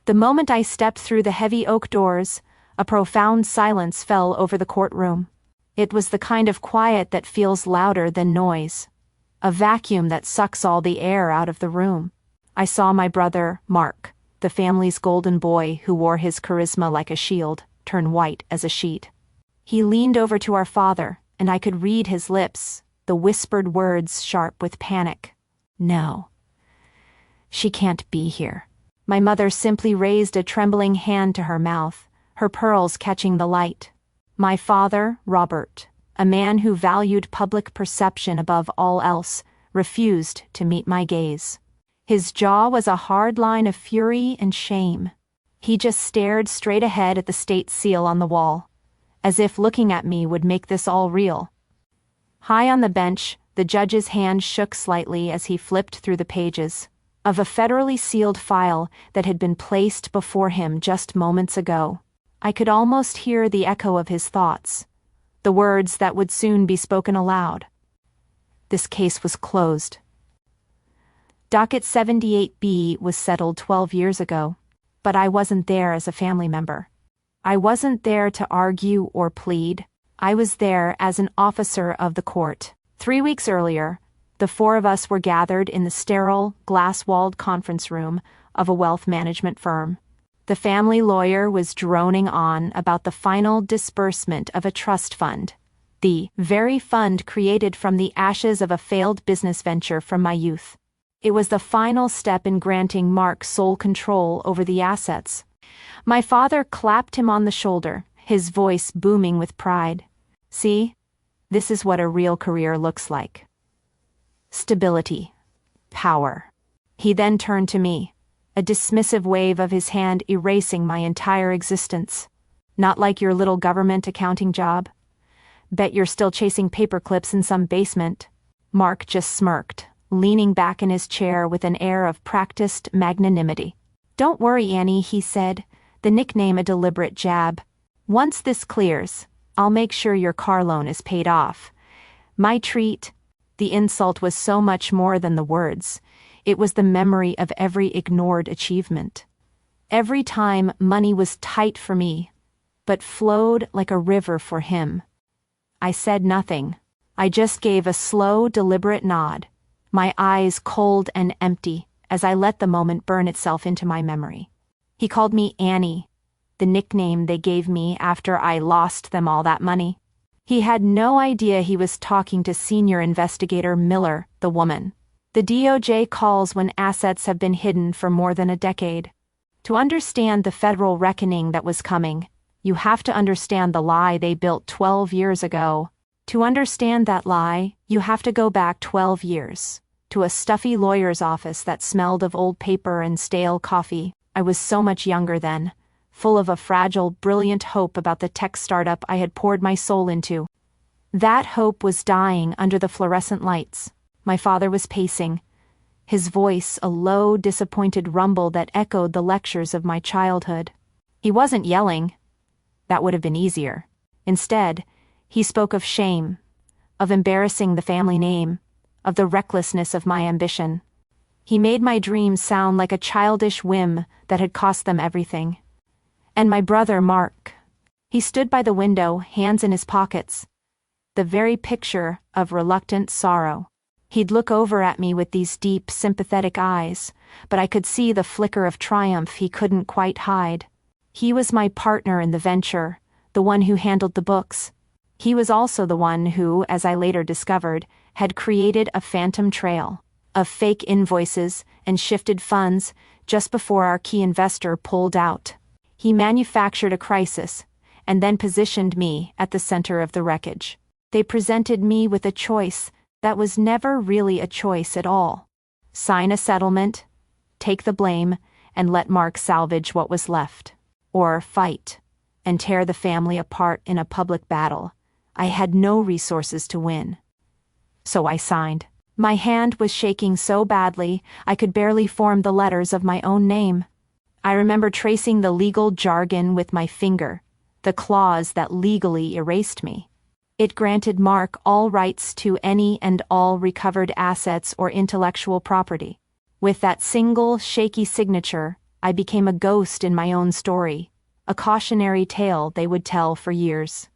The moment I stepped through the heavy oak doors, a profound silence fell over the courtroom. It was the kind of quiet that feels louder than noise, a vacuum that sucks all the air out of the room. I saw my brother, Mark, the family's golden boy who wore his charisma like a shield, turn white as a sheet. He leaned over to our father, and I could read his lips, the whispered words sharp with panic. "No. She can't be here." My mother simply raised a trembling hand to her mouth, her pearls catching the light. My father, Robert, a man who valued public perception above all else, refused to meet my gaze. His jaw was a hard line of fury and shame. He just stared straight ahead at the state seal on the wall, as if looking at me would make this all real. High on the bench, the judge's hand shook slightly as he flipped through the pages of a federally sealed file that had been placed before him just moments ago. I could almost hear the echo of his thoughts, the words that would soon be spoken aloud. This case was closed. Docket 78B was settled 12 years ago, but I wasn't there as a family member. I wasn't there to argue or plead. I was there as an officer of the court. 3 weeks earlier, the four of us were gathered in the sterile, glass-walled conference room of a wealth management firm. The family lawyer was droning on about the final disbursement of a trust fund, the very fund created from the ashes of a failed business venture from my youth. It was the final step in granting Mark sole control over the assets. My father clapped him on the shoulder, his voice booming with pride. "See, this is what a real career looks like. Stability. Power." He then turned to me, a dismissive wave of his hand erasing my entire existence. "Not like your little government accounting job. Bet you're still chasing paperclips in some basement." Mark just smirked, leaning back in his chair with an air of practiced magnanimity. "Don't worry, Annie," he said, the nickname a deliberate jab. "Once this clears, I'll make sure your car loan is paid off. My treat." The insult was so much more than the words. It was the memory of every ignored achievement. Every time money was tight for me, but flowed like a river for him. I said nothing. I just gave a slow, deliberate nod, my eyes cold and empty as I let the moment burn itself into my memory. He called me Annie, the nickname they gave me after I lost them all that money. He had no idea he was talking to senior investigator Miller, the woman. The DOJ calls when assets have been hidden for more than a decade. To understand the federal reckoning that was coming, you have to understand the lie they built 12 years ago. To understand that lie, you have to go back 12 years, to a stuffy lawyer's office that smelled of old paper and stale coffee. I was so much younger then, full of a fragile, brilliant hope about the tech startup I had poured my soul into. That hope was dying under the fluorescent lights. My father was pacing, his voice a low, disappointed rumble that echoed the lectures of my childhood. He wasn't yelling. That would have been easier. Instead, he spoke of shame, of embarrassing the family name, of the recklessness of my ambition. He made my dreams sound like a childish whim that had cost them everything. And my brother, Mark. He stood by the window, hands in his pockets, the very picture of reluctant sorrow. He'd look over at me with these deep, sympathetic eyes, but I could see the flicker of triumph he couldn't quite hide. He was my partner in the venture, the one who handled the books. He was also the one who, as I later discovered, had created a phantom trail of fake invoices and shifted funds just before our key investor pulled out. He manufactured a crisis, and then positioned me at the center of the wreckage. They presented me with a choice that was never really a choice at all. Sign a settlement, take the blame, and let Mark salvage what was left. Or fight, and tear the family apart in a public battle. I had no resources to win. So I signed. My hand was shaking so badly I could barely form the letters of my own name. I remember tracing the legal jargon with my finger, the clause that legally erased me. It granted Mark all rights to any and all recovered assets or intellectual property. With that single, shaky signature, I became a ghost in my own story, a cautionary tale they would tell for years.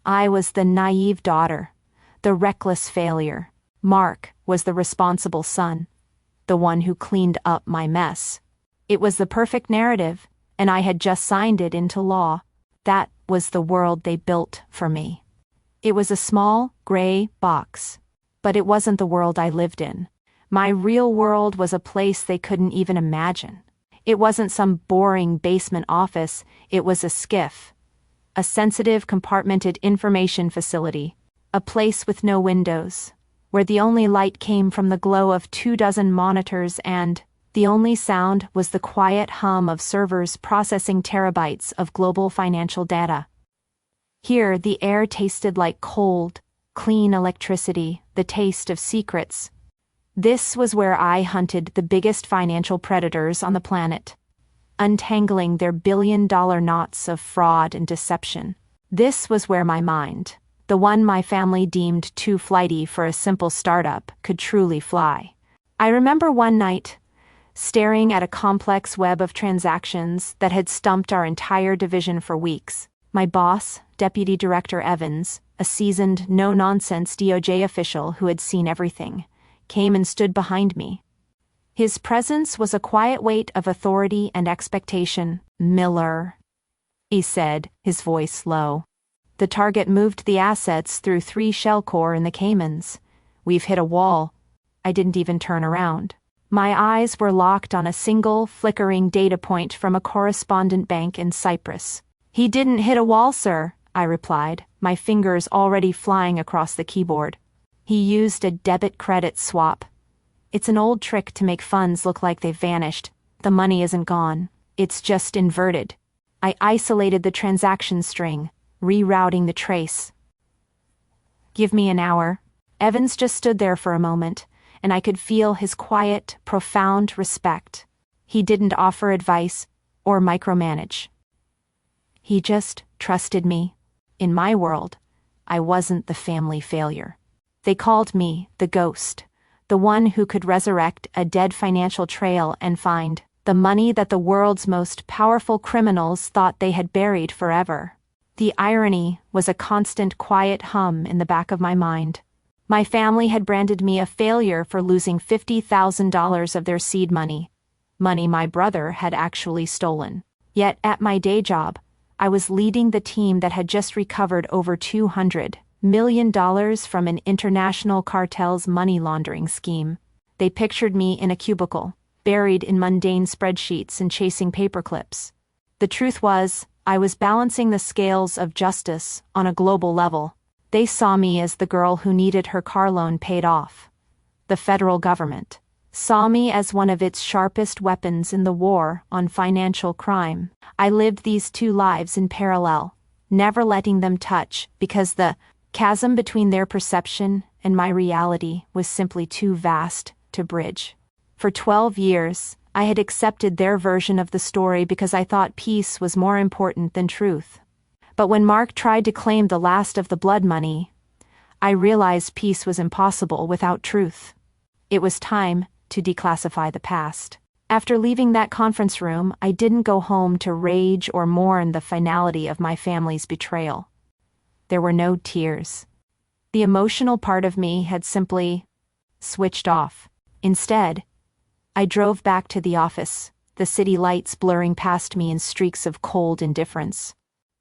I was the naive daughter, the reckless failure. Mark was the responsible son, the one who cleaned up my mess. It was the perfect narrative, and I had just signed it into law. That was the world they built for me. It was a small, gray box, but it wasn't the world I lived in. My real world was a place they couldn't even imagine. It wasn't some boring basement office, it was a SCIF, a sensitive compartmented information facility, a place with no windows, where the only light came from the glow of 24 monitors and the only sound was the quiet hum of servers processing terabytes of global financial data. Here, the air tasted like cold, clean electricity, the taste of secrets. This was where I hunted the biggest financial predators on the planet, untangling their billion-dollar knots of fraud and deception. This was where my mind, the one my family deemed too flighty for a simple startup, could truly fly. I remember one night, staring at a complex web of transactions that had stumped our entire division for weeks. My boss, Deputy Director Evans, a seasoned, no-nonsense DOJ official who had seen everything, came and stood behind me. His presence was a quiet weight of authority and expectation. "Miller," he said, his voice low. "The target moved the assets through 3 shell core in the Caymans. We've hit a wall." I didn't even turn around. My eyes were locked on a single, flickering data point from a correspondent bank in Cyprus. "He didn't hit a wall, sir," I replied, my fingers already flying across the keyboard. "He used a debit-credit swap. It's an old trick to make funds look like they've vanished. The money isn't gone. It's just inverted." I isolated the transaction string, rerouting the trace. "Give me an hour." Evans just stood there for a moment, and I could feel his quiet, profound respect. He didn't offer advice or micromanage. He just trusted me. In my world, I wasn't the family failure. They called me the ghost, the one who could resurrect a dead financial trail and find the money that the world's most powerful criminals thought they had buried forever. The irony was a constant quiet hum in the back of my mind. My family had branded me a failure for losing $50,000 of their seed money my brother had actually stolen. Yet at my day job, I was leading the team that had just recovered over $200 million from an international cartel's money laundering scheme. They pictured me in a cubicle, buried in mundane spreadsheets and chasing paperclips. The truth was, I was balancing the scales of justice on a global level. They saw me as the girl who needed her car loan paid off. The federal government saw me as one of its sharpest weapons in the war on financial crime. I lived these 2 lives in parallel, never letting them touch because the chasm between their perception and my reality was simply too vast to bridge. For 12 years, I had accepted their version of the story because I thought peace was more important than truth. But when Mark tried to claim the last of the blood money, I realized peace was impossible without truth. It was time to declassify the past. After leaving that conference room, I didn't go home to rage or mourn the finality of my family's betrayal. There were no tears. The emotional part of me had simply switched off. Instead, I drove back to the office, the city lights blurring past me in streaks of cold indifference.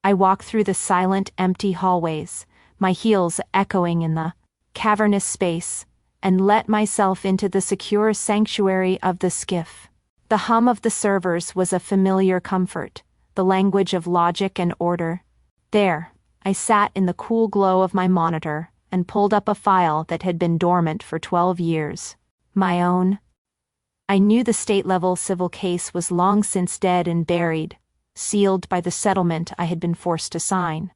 I walked through the silent, empty hallways, my heels echoing in the cavernous space, and let myself into the secure sanctuary of the SCIF. The hum of the servers was a familiar comfort, the language of logic and order. There, I sat in the cool glow of my monitor and pulled up a file that had been dormant for 12 years. My own. I knew the state-level civil case was long since dead and buried, sealed by the settlement I had been forced to sign.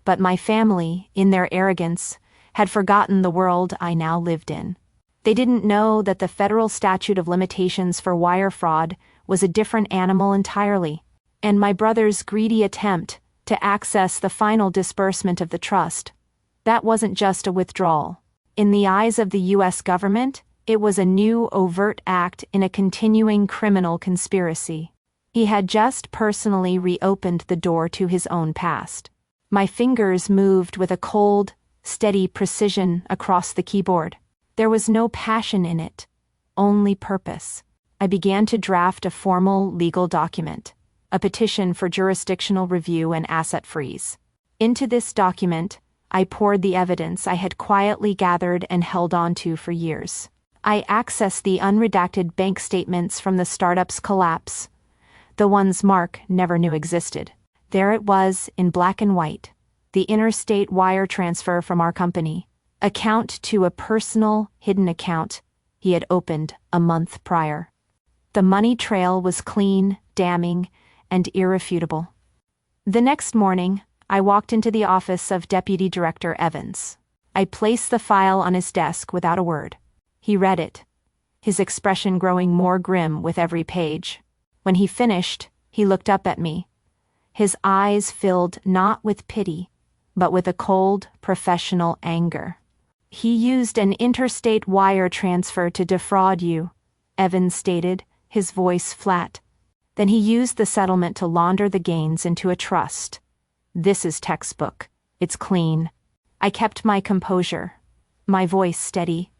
But my family, in their arrogance, had forgotten the world I now lived in. They didn't know that the federal statute of limitations for wire fraud was a different animal entirely, and my brother's greedy attempt to access the final disbursement of the trust, that wasn't just a withdrawal. In the eyes of the U.S. government, it was a new overt act in a continuing criminal conspiracy. He had just personally reopened the door to his own past. My fingers moved with a cold, steady precision across the keyboard. There was no passion in it, only purpose. I began to draft a formal legal document, a petition for jurisdictional review and asset freeze. Into this document, I poured the evidence I had quietly gathered and held on to for years. I accessed the unredacted bank statements from the startup's collapse, the ones Mark never knew existed. There it was, in black and white, the interstate wire transfer from our company, account to a personal, hidden account he had opened a month prior. The money trail was clean, damning, and irrefutable. The next morning, I walked into the office of Deputy Director Evans. I placed the file on his desk without a word. He read it, his expression growing more grim with every page. When he finished, he looked up at me. His eyes filled not with pity, but with a cold, professional anger. "He used an interstate wire transfer to defraud you," Evans stated, his voice flat. "Then he used the settlement to launder the gains into a trust. This is textbook. It's clean." I kept my composure, my voice steady.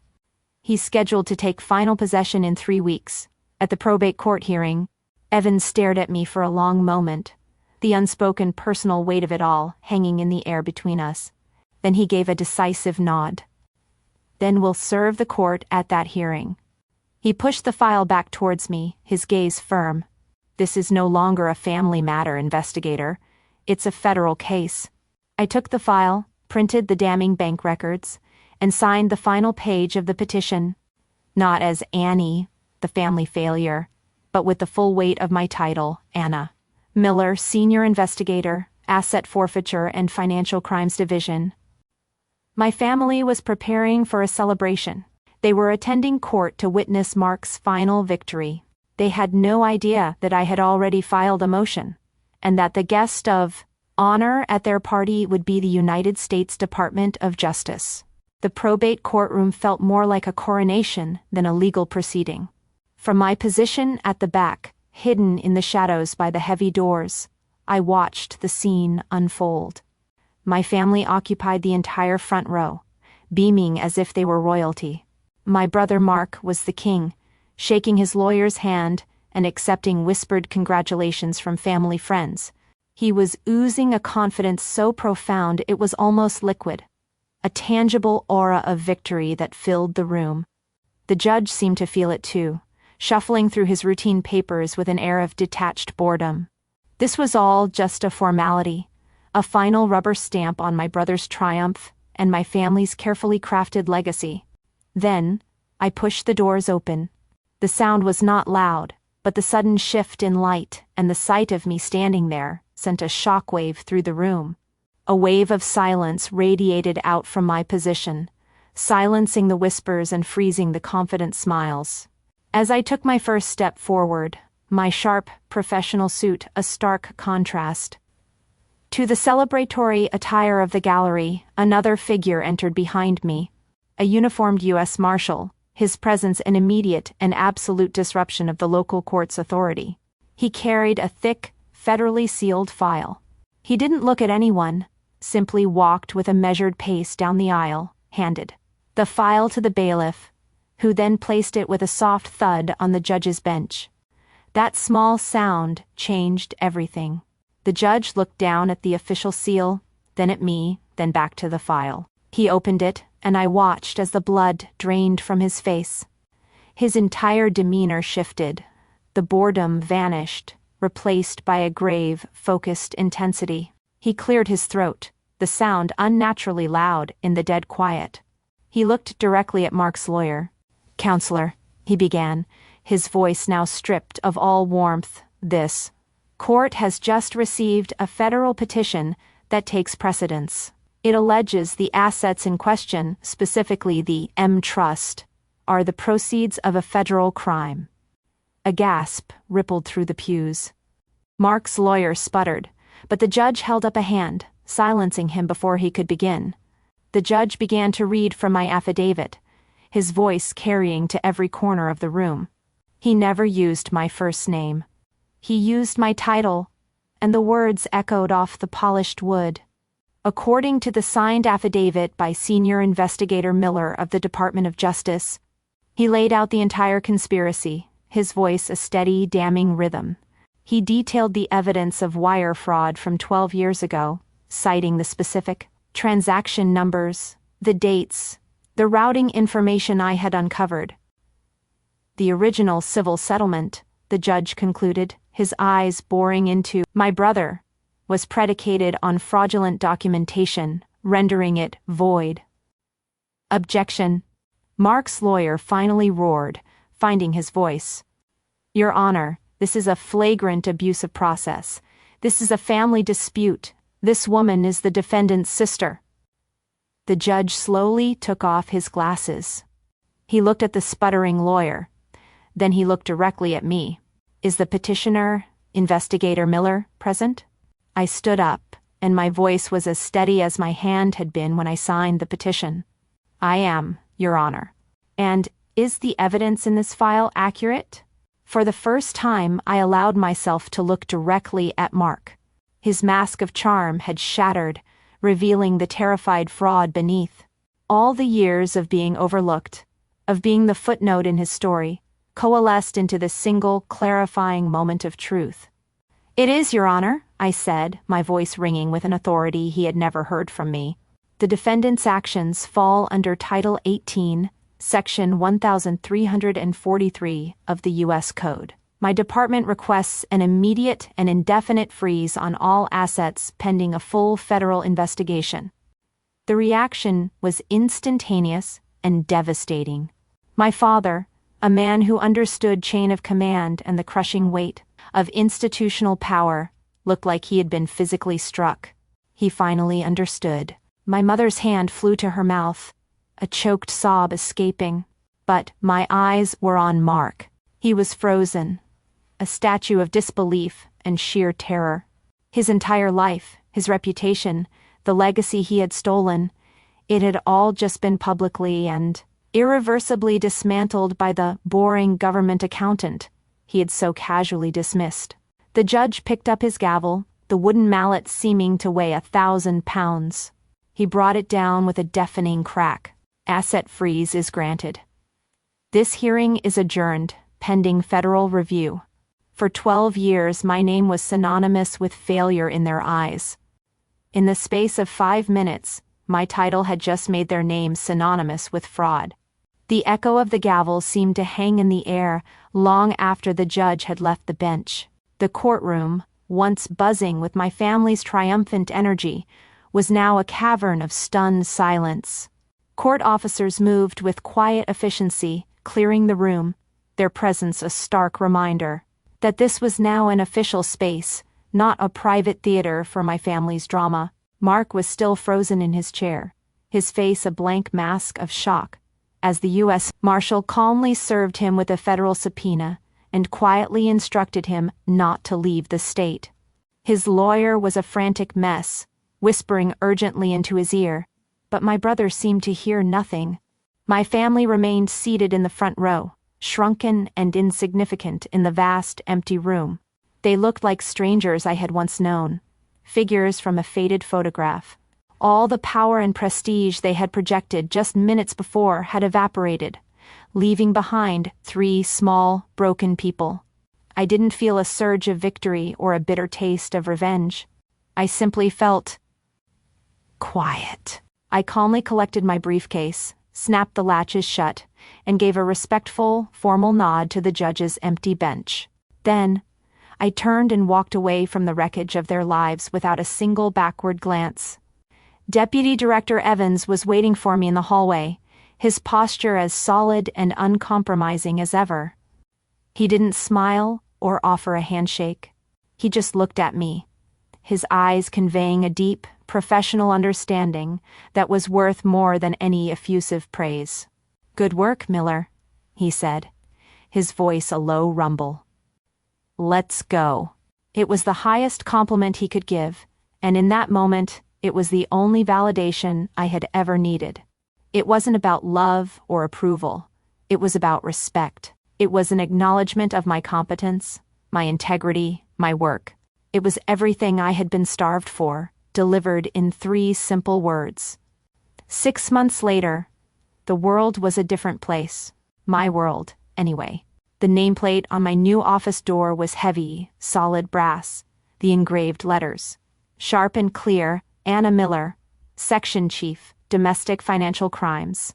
"He's scheduled to take final possession in 3 weeks. At the probate court hearing." Evans stared at me for a long moment, the unspoken personal weight of it all hanging in the air between us. Then he gave a decisive nod. "Then we'll serve the court at that hearing." He pushed the file back towards me, his gaze firm. "This is no longer a family matter, investigator. It's a federal case." I took the file, printed the damning bank records, and signed the final page of the petition. Not as Annie, the family failure, but with the full weight of my title, Anna Miller, Senior Investigator, Asset Forfeiture and Financial Crimes Division. My family was preparing for a celebration. They were attending court to witness Mark's final victory. They had no idea that I had already filed a motion, and that the guest of honor at their party would be the United States Department of Justice. The probate courtroom felt more like a coronation than a legal proceeding. From my position at the back, hidden in the shadows by the heavy doors, I watched the scene unfold. My family occupied the entire front row, beaming as if they were royalty. My brother Mark was the king, shaking his lawyer's hand and accepting whispered congratulations from family friends. He was oozing a confidence so profound it was almost liquid, a tangible aura of victory that filled the room. The judge seemed to feel it too, shuffling through his routine papers with an air of detached boredom. This was all just a formality, a final rubber stamp on my brother's triumph and my family's carefully crafted legacy. Then, I pushed the doors open. The sound was not loud, but the sudden shift in light and the sight of me standing there sent a shockwave through the room. A wave of silence radiated out from my position, silencing the whispers and freezing the confident smiles. As I took my first step forward, my sharp, professional suit a stark contrast. To the celebratory attire of the gallery, another figure entered behind me, a uniformed U.S. Marshal, his presence an immediate and absolute disruption of the local court's authority. He carried a thick, federally sealed file. He didn't look at anyone, simply walked with a measured pace down the aisle, handed the file to the bailiff, who then placed it with a soft thud on the judge's bench. That small sound changed everything. The judge looked down at the official seal, then at me, then back to the file. He opened it, and I watched as the blood drained from his face. His entire demeanor shifted. The boredom vanished, replaced by a grave, focused intensity. He cleared his throat, the sound unnaturally loud in the dead quiet. He looked directly at Mark's lawyer. "Counselor," he began, his voice now stripped of all warmth, "this court has just received a federal petition that takes precedence. It alleges the assets in question, specifically the M Trust, are the proceeds of a federal crime." A gasp rippled through the pews. Mark's lawyer sputtered, but the judge held up a hand, silencing him before he could begin. The judge began to read from my affidavit, his voice carrying to every corner of the room. He never used my first name. He used my title, and the words echoed off the polished wood. According to the signed affidavit by Senior Investigator Miller of the Department of Justice, he laid out the entire conspiracy, his voice a steady, damning rhythm. He detailed the evidence of wire fraud from 12 years ago, citing the specific transaction numbers, the dates, the routing information I had uncovered. The original civil settlement, the judge concluded, his eyes boring into my brother, was predicated on fraudulent documentation, rendering it void. Objection. Mark's lawyer finally roared, finding his voice. Your Honor, this is a flagrant abuse of process. This is a family dispute. This woman is the defendant's sister. The judge slowly took off his glasses. He looked at the sputtering lawyer. Then he looked directly at me. Is the petitioner, Investigator Miller, present? I stood up, and my voice was as steady as my hand had been when I signed the petition. I am, Your Honor. And is the evidence in this file accurate? For the first time, I allowed myself to look directly at Mark. His mask of charm had shattered, revealing the terrified fraud beneath. All the years of being overlooked, of being the footnote in his story, coalesced into this single, clarifying moment of truth. It is, Your Honor, I said, my voice ringing with an authority he had never heard from me. The defendant's actions fall under Title 18, Section 1343 of the U.S. Code. My department requests an immediate and indefinite freeze on all assets pending a full federal investigation. The reaction was instantaneous and devastating. My father, a man who understood chain of command and the crushing weight of institutional power, looked like he had been physically struck. He finally understood. My mother's hand flew to her mouth, a choked sob escaping. But my eyes were on Mark. He was frozen, a statue of disbelief and sheer terror. His entire life, his reputation, the legacy he had stolen, it had all just been publicly and irreversibly dismantled by the boring government accountant he had so casually dismissed. The judge picked up his gavel, the wooden mallet seeming to weigh 1,000 pounds. He brought it down with a deafening crack. Asset freeze is granted. This hearing is adjourned, pending federal review. For 12 years, my name was synonymous with failure in their eyes. In the space of 5 minutes, my title had just made their name synonymous with fraud. The echo of the gavel seemed to hang in the air long after the judge had left the bench. The courtroom, once buzzing with my family's triumphant energy, was now a cavern of stunned silence. Court officers moved with quiet efficiency, clearing the room, their presence a stark reminder that this was now an official space, not a private theater for my family's drama. Mark was still frozen in his chair, his face a blank mask of shock, as the U.S. Marshal calmly served him with a federal subpoena and quietly instructed him not to leave the state. His lawyer was a frantic mess, whispering urgently into his ear, but my brother seemed to hear nothing. My family remained seated in the front row, shrunken and insignificant in the vast, empty room. They looked like strangers I had once known, figures from a faded photograph. All the power and prestige they had projected just minutes before had evaporated, leaving behind 3 small, broken people. I didn't feel a surge of victory or a bitter taste of revenge. I simply felt quiet. I calmly collected my briefcase, snapped the latches shut, and gave a respectful, formal nod to the judge's empty bench. Then, I turned and walked away from the wreckage of their lives without a single backward glance. Deputy Director Evans was waiting for me in the hallway, his posture as solid and uncompromising as ever. He didn't smile or offer a handshake. He just looked at me, his eyes conveying a deep, professional understanding that was worth more than any effusive praise. "Good work, Miller," he said, his voice a low rumble. "Let's go." It was the highest compliment he could give, and in that moment, it was the only validation I had ever needed. It wasn't about love or approval. It was about respect. It was an acknowledgement of my competence, my integrity, my work. It was everything I had been starved for, delivered in 3 simple words. 6 months later, the world was a different place. My world, anyway. The nameplate on my new office door was heavy, solid brass. The engraved letters. Sharp and clear, Anna Miller, Section Chief, Domestic Financial Crimes.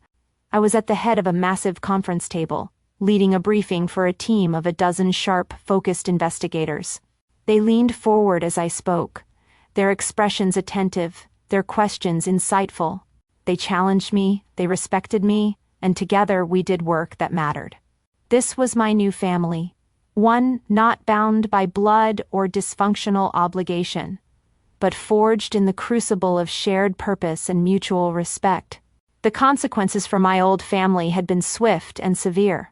I was at the head of a massive conference table, leading a briefing for a team of a dozen sharp, focused investigators. They leaned forward as I spoke, their expressions attentive, their questions insightful. They challenged me, they respected me, and together we did work that mattered. This was my new family, one not bound by blood or dysfunctional obligation, but forged in the crucible of shared purpose and mutual respect. The consequences for my old family had been swift and severe.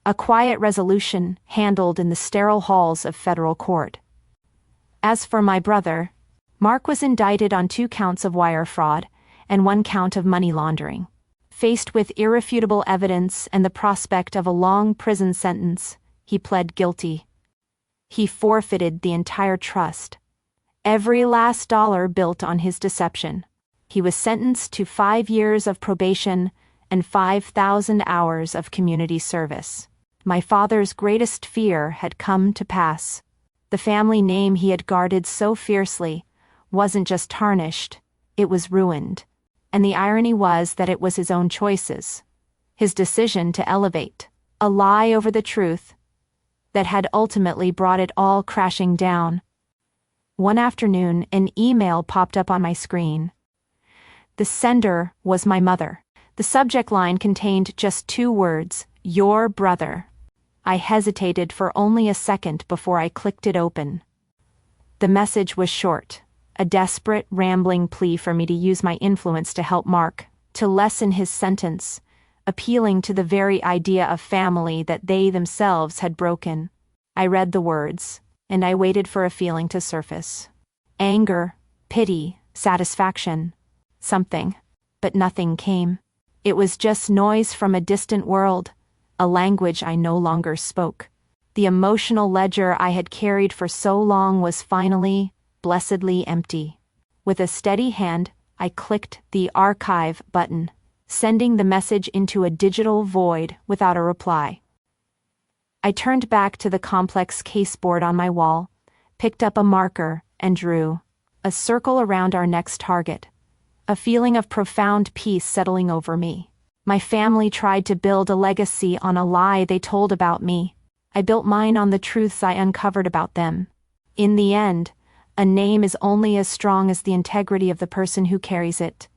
A quiet resolution handled in the sterile halls of federal court. As for my brother, Mark was indicted on 2 counts of wire fraud and 1 count of money laundering. Faced with irrefutable evidence and the prospect of a long prison sentence, he pled guilty. He forfeited the entire trust. Every last dollar built on his deception. He was sentenced to 5 years of probation and 5,000 hours of community service. My father's greatest fear had come to pass. The family name he had guarded so fiercely wasn't just tarnished, it was ruined. And the irony was that it was his own choices, his decision to elevate a lie over the truth, that had ultimately brought it all crashing down. One afternoon, an email popped up on my screen. The sender was my mother. The subject line contained just 2 words, "Your brother." I hesitated for only a second before I clicked it open. The message was short. A desperate, rambling plea for me to use my influence to help Mark, to lessen his sentence, appealing to the very idea of family that they themselves had broken. I read the words, and I waited for a feeling to surface. Anger, pity, satisfaction. Something. But nothing came. It was just noise from a distant world, a language I no longer spoke. The emotional ledger I had carried for so long was finally, blessedly empty. With a steady hand, I clicked the archive button, sending the message into a digital void without a reply. I turned back to the complex caseboard on my wall, picked up a marker, and drew a circle around our next target. A feeling of profound peace settling over me. My family tried to build a legacy on a lie they told about me. I built mine on the truths I uncovered about them. In the end, a name is only as strong as the integrity of the person who carries it.